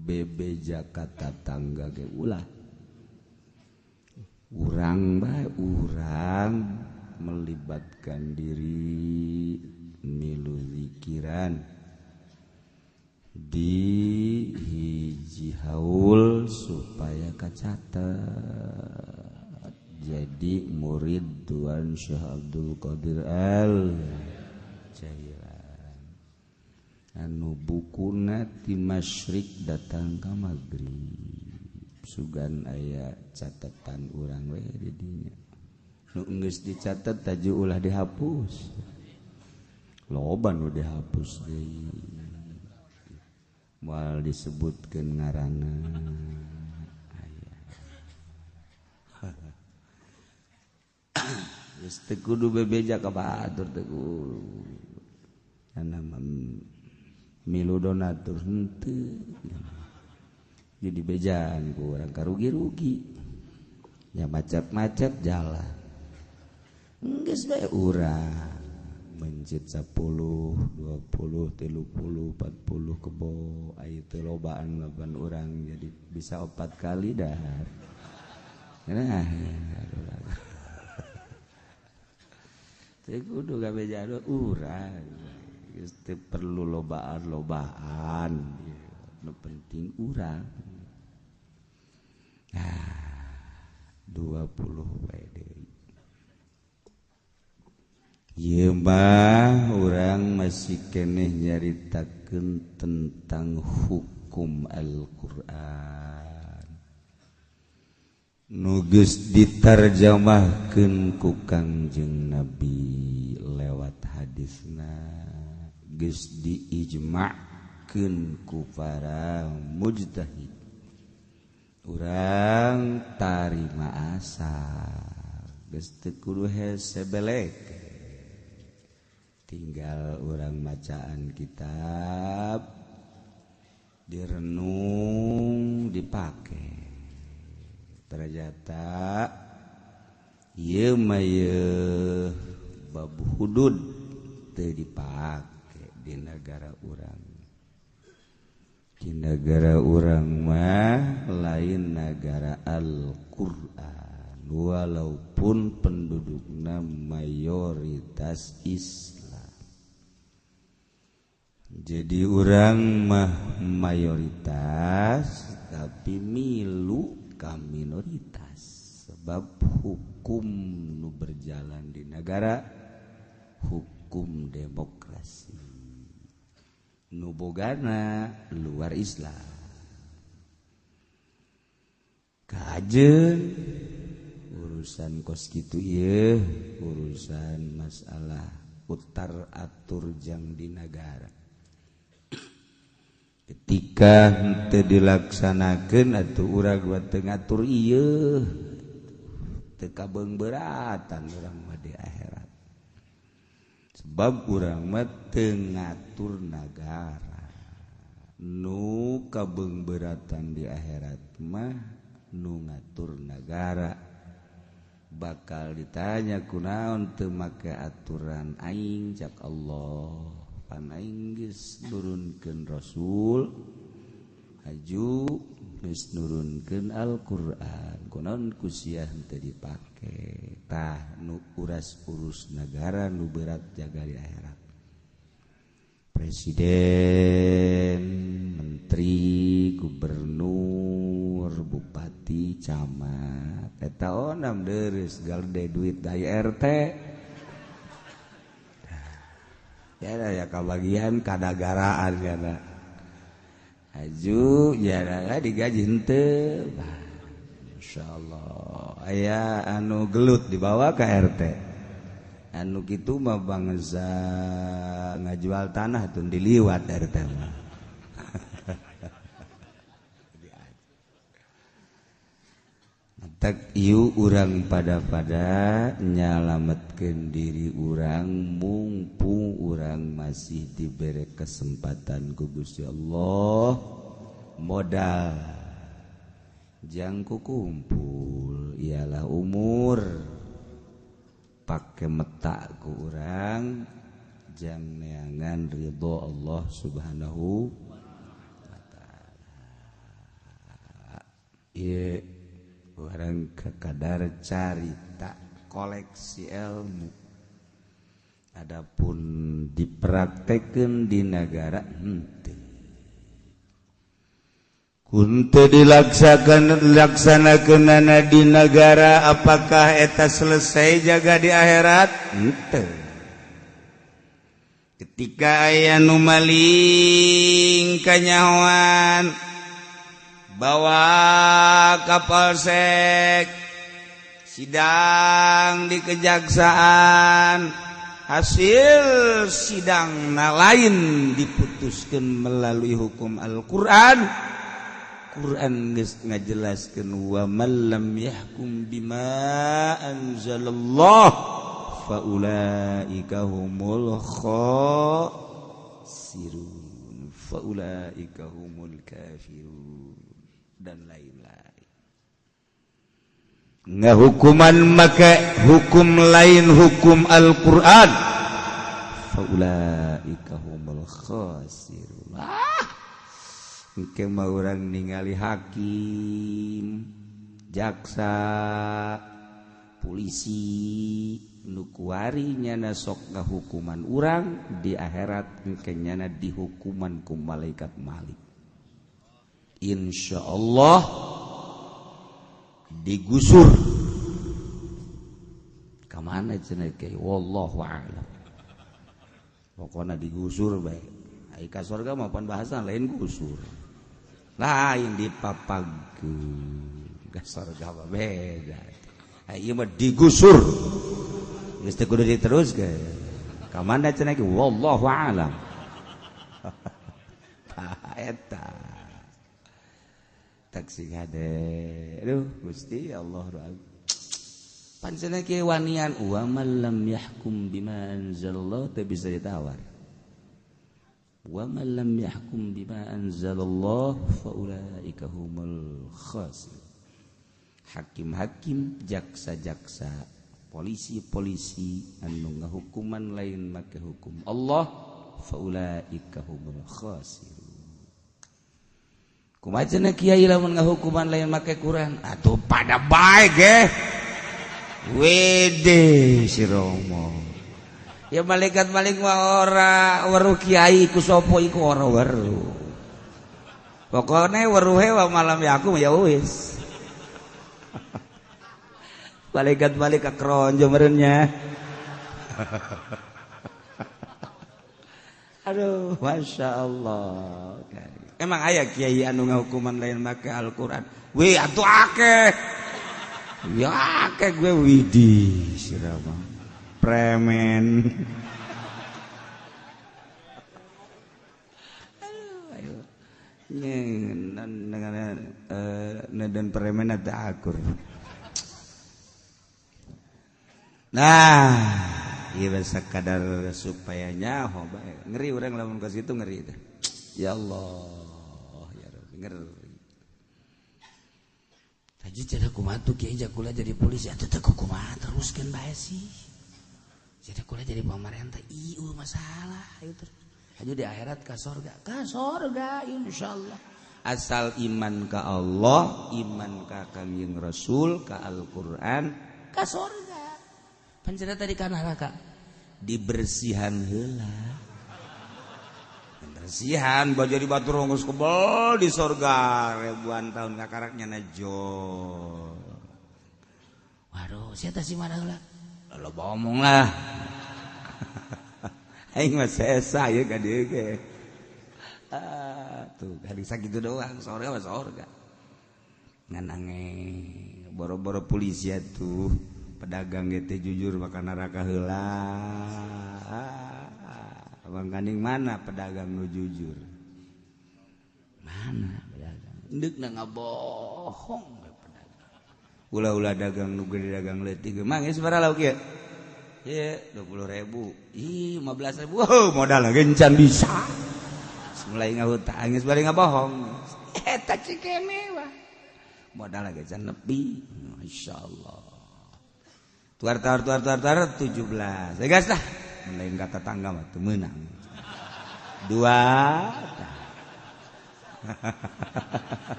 bebeja kata tangga ge ulah urang bae urang melibatkan diri milu zikiran di hiji haul supaya kacatet jadi murid Tuan Syekh Abdul Qadir Al Jailan anu bukuna ti masyrik datang ka maghrib sugan aya catatan urang we di dinya nu geus dicatet taju ulah dihapus loba nu dihapus deui moal disebutkeun ngaranna aya geus teu kudu bebeja ka batur teu kudu ana milu donatur henteu jadi bejaan ku urang karugi-rugi nya macet-macet jalan geus bae urang mencit 10, 20, 30, 40 kebo aya teu lobaan laban urang jadi bisa 4 kali dahar nah teu kudu kabejaan urang geus teu perlu lobaan nu penting urang 20 bae deui ieu mah urang masih keneh nyaritakeun tentang hukum Al-Qur'an nu geus ditarjamahkeun ku Kangjeng Nabi lewat hadisna geus diijma'keun ku para mujtahid urang tarima asal geus teu kudu hese belek tinggal urang bacaan kitab direnung dipake ternyata ieu mah ieu bab hudud teu dipake di negara urang di negara urang mah lain negara Al-Qur'an walaupun pendudukna mayoritas Islam jadi urang mah mayoritas tapi milu ka minoritas sebab hukum nu berjalan di negara hukum demokrasi nu bogana luar Islam kajen urusan kos kitu ieu urusan masalah utar atur jang di negara ketika henteu dilaksanakeun atuh urang buat teu ngatur ieu teu kabeungbeuratan urang mah di akhirat sebab urang mah teu ngatur nagara nu kabeungbeuratan di akhirat mah nu ngatur negara bakal ditanya kunaon teu make aturan aing cak Allah pan aing geus nurunkeun Rasul haju geus nurunkeun Al-Qur'an kunaon ku sia henteu dipake tah nu uras urus negara nu berat jaga di akhirat presiden menteri gubernur bupati camat eta onam deureus galde duit dari RT ya kabagian kadagaraan kana aju ya digaji henteu masyaallah aya anu gelut dibawa ke RT anu kitu mah bangsa ngajual tanah tuh diliwat RT mah tak ieu urang pada nyalametkeun diri urang mumpung urang masih diberi kesempatan ku Gusti Allah modal jang kukumpul ialah umur pake metak ku urang jang neangan ridho Allah subhanahu wa ta'ala orang kadar carita koleksi ilmu adapun dipraktekkeun di negara henteu kuntu dilaksanakeunana di negara apakah eta selesai jaga di akhirat henteu ketika aya nu maling kanyawan bawa kapal sek sidang di kejaksaan hasil sidang lain diputuskan melalui hukum Al-Quran Quran geus ngajelaskeun wa man lam yahkum bima anzalallah faulaika humul khasirun faulaika humul kafirun dan lain-lain. Hukuman maka hukum lain hukum Al-Quran faulaika humul khasirun. Engke mah urang ningali hakim, jaksa, polisi nu kuari nyana sok ngahukuman urang di akhirat engke nyana dihukuman ku malaikat Malik. Insyaallah digusur ka mana cenah kiai wallahu a'lam pokona digusur bae ai ka surga mah pan bahasan lain gusur lain dipapagkeun ka surga mah beda ai ieu mah digusur geus teu kudu diteruskeun ka mana cenah kiai wallahu a'lam eta taksi hade aduh Gusti Allah pancena kieu wanian wa man lam yahkum bima anzalallah teu bisa ditawar wa man lam yahkum bima anzalallah faulaika humul khasirun hakim-hakim jaksa-jaksa polisi-polisi anu ngahukuman lain make hukum Allah faulaika humul khasirun. Kumaha cenah kiai lamun ngahukuman lain make Quran atuh pada bae ge wede si Romo ya malaikat malik mah ora weruh kiai ku sapa iku ora weruh pokone weruhe wa malam yakum ya wis malaikat malik ka kronjo meureunnya aduh masyaallah. Emang aya kiai anu ngahukuman lain make Al-Quran we atuh akeh ya akeh gue widih sirama premen ayo dan premen ada akur nah ieu sakadar supaya nyaho bae ngeri urang lamun ka situ ngeri teh ya Allah Haji cara kumaha tuh kiai jakula jadi polisi atuh teh kumaha teruskeun bae sih. Jadi kuliah jadi pemerintah ieu masalah itu. Haji di akhirat ka surga insyaallah. Asal iman ka Allah, iman ka Kangjeng Rasul, ka Al-Qur'an, ka surga. Pancena tadi ka neraka dibersihan heula. Bersihan baju di batu rongus kebal di surga ribuan tahun kakaraknya najol. Waduh, siapa sih mana lah? Lo ngomong lah. Aing mah sesa ya ka dieu ge. Tuh hari sakitu doang surga mah surga. Nganange boro-boro polisi atuh pedagang ge teh jujur makan neraka heula. Abang Kanding mana pedagang nu jujur? Mana pedagang? Deuk na ngabohong pedagang. Ulah-ulah dagang nu gede dagang leutik ge mang geus sabaraha lauk ieu? Ieu 20.000. Ih 15.000. Oh, modal ge encan bisa. Mulai ngahutang geus bari ngabohong. Eta cikene wah. Modal ge can nepi. Masyaallah. Tuar 17. Gas dah. Lain kata tangga mah teu meunang. 2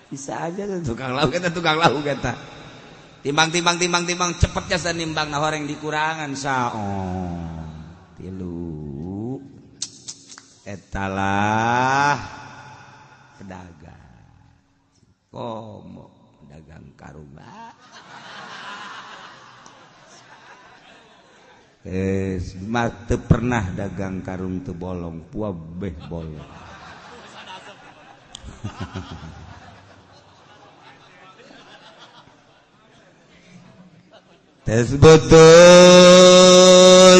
Bisa aja tuh tukang lauk eta. Timbang cepetnya sanimbang nah horeng dikurangan saon. 3 etalah pedagang. Komo pedagang karung. Teu pernah dagang karung teu bolong, puah beh bolong. Tasbutu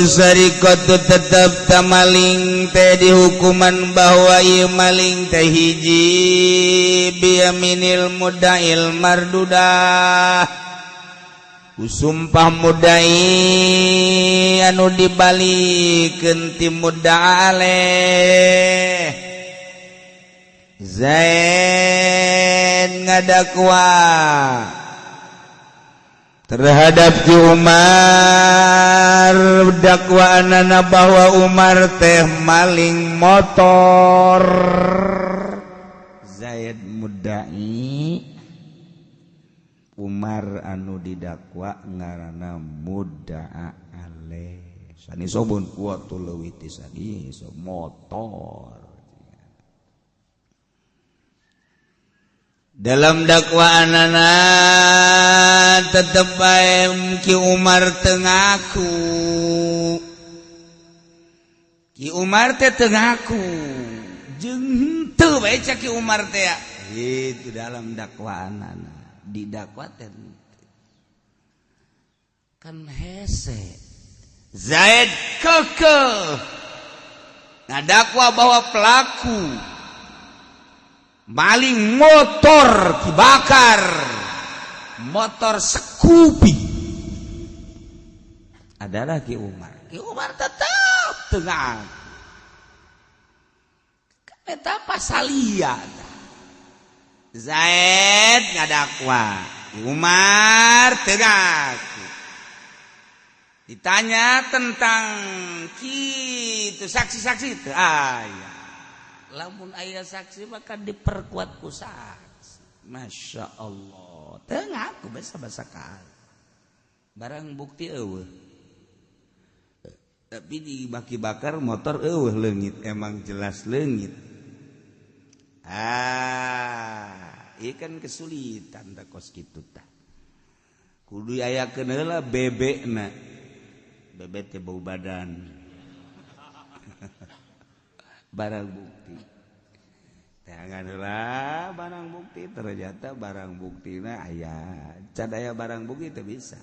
sarikatu tetap tamaling teh dihukuman bahwa ieu maling teh hiji biyaminil mudail mardudah usumpah mudai anu dibalikeun ti mudda aleh Zaid ngadakwa terhadap Ki Umar dakwaanana bahwa Umar teh maling motor. Zaid mudai Umar anu didakwa ngaranna mudda'a aleh. Sani sobun kuat leuwih ti sani motor. Dalam dakwaanana tetep bae Ki Umar teu ngaku. Ki Umar teh teu ngaku. Jeung henteu bae cak Ki Umar teh. Itu dalam dakwaanana. Didakwa teh kan hese. Zaid kekeh ngadakwa bahwa pelaku maling motor dibakar, motor Scoopy adalah Ki Umar. Ki Umar tetap tengah. Eta pasalia. Zaid ngadakwa, Ki Umar tengah. Ditanya tentang kitu saksi-saksi itu, ya. Lamun aya saksi maka diperkuat ku saksi. Masya Allah. Tengah aku basa-basa kali. Barang bukti eueuh. Tapi dibaki bakar motor eueuh leungit, emang jelas leungit. Ieu kan kesulitan da kos kitu tah. Kudu ayakeun heula bebekna. Bebek teh bau badan. Barang bukti janganlah barang bukti ternyata barang buktina aya can aya barang bukti itu bisa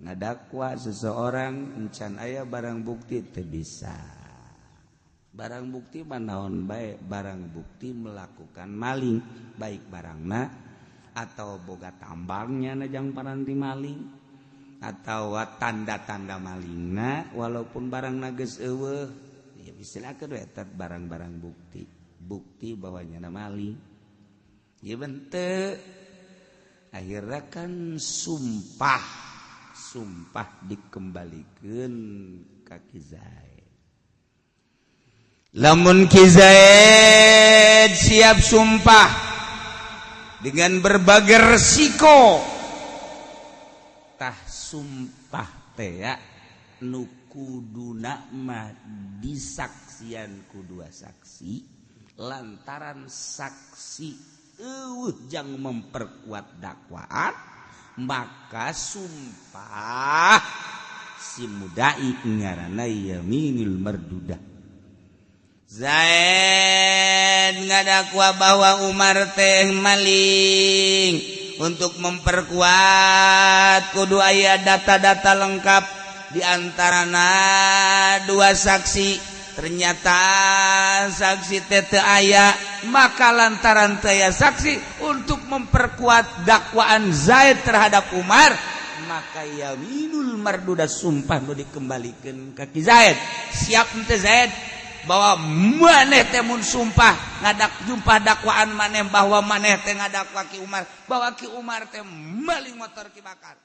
ngadakwa seseorang encan aya barang bukti itu bisa barang bukti manaon bae barang bukti melakukan maling baik barangna atau boga tambangnya najang paranti maling atau tanda-tanda malingna walaupun barangna geus eueuh ya istilah kedua barang-barang bukti bahwanya maling ya bente akhirnya kan sumpah dikembalikan ka Ki Zaid. Lamun Ki Zaid siap sumpah dengan berbagai resiko tah sumpah teh ya kuduna mah disaksian kedua saksi lantaran saksi jang memperkuat dakwaan maka sumpah si mudai ngaranna yaminul mardudah. Zaid ngadakwa bahwa Umar teh maling untuk memperkuat kudu aya data-data lengkap di antarana dua saksi ternyata saksi teu aya maka lantaran teu aya saksi untuk memperkuat dakwaan Zaid terhadap Umar maka yaminul mardudah sumpah nu dikembalikan ka Ki Zaid. Siap teu Zaid bahwa maneh teh mun sumpah ngadak jumpah dakwaan maneh bahwa maneh teh ngadakwa Ki Umar bahwa Ki Umar teh maling motor ki bakar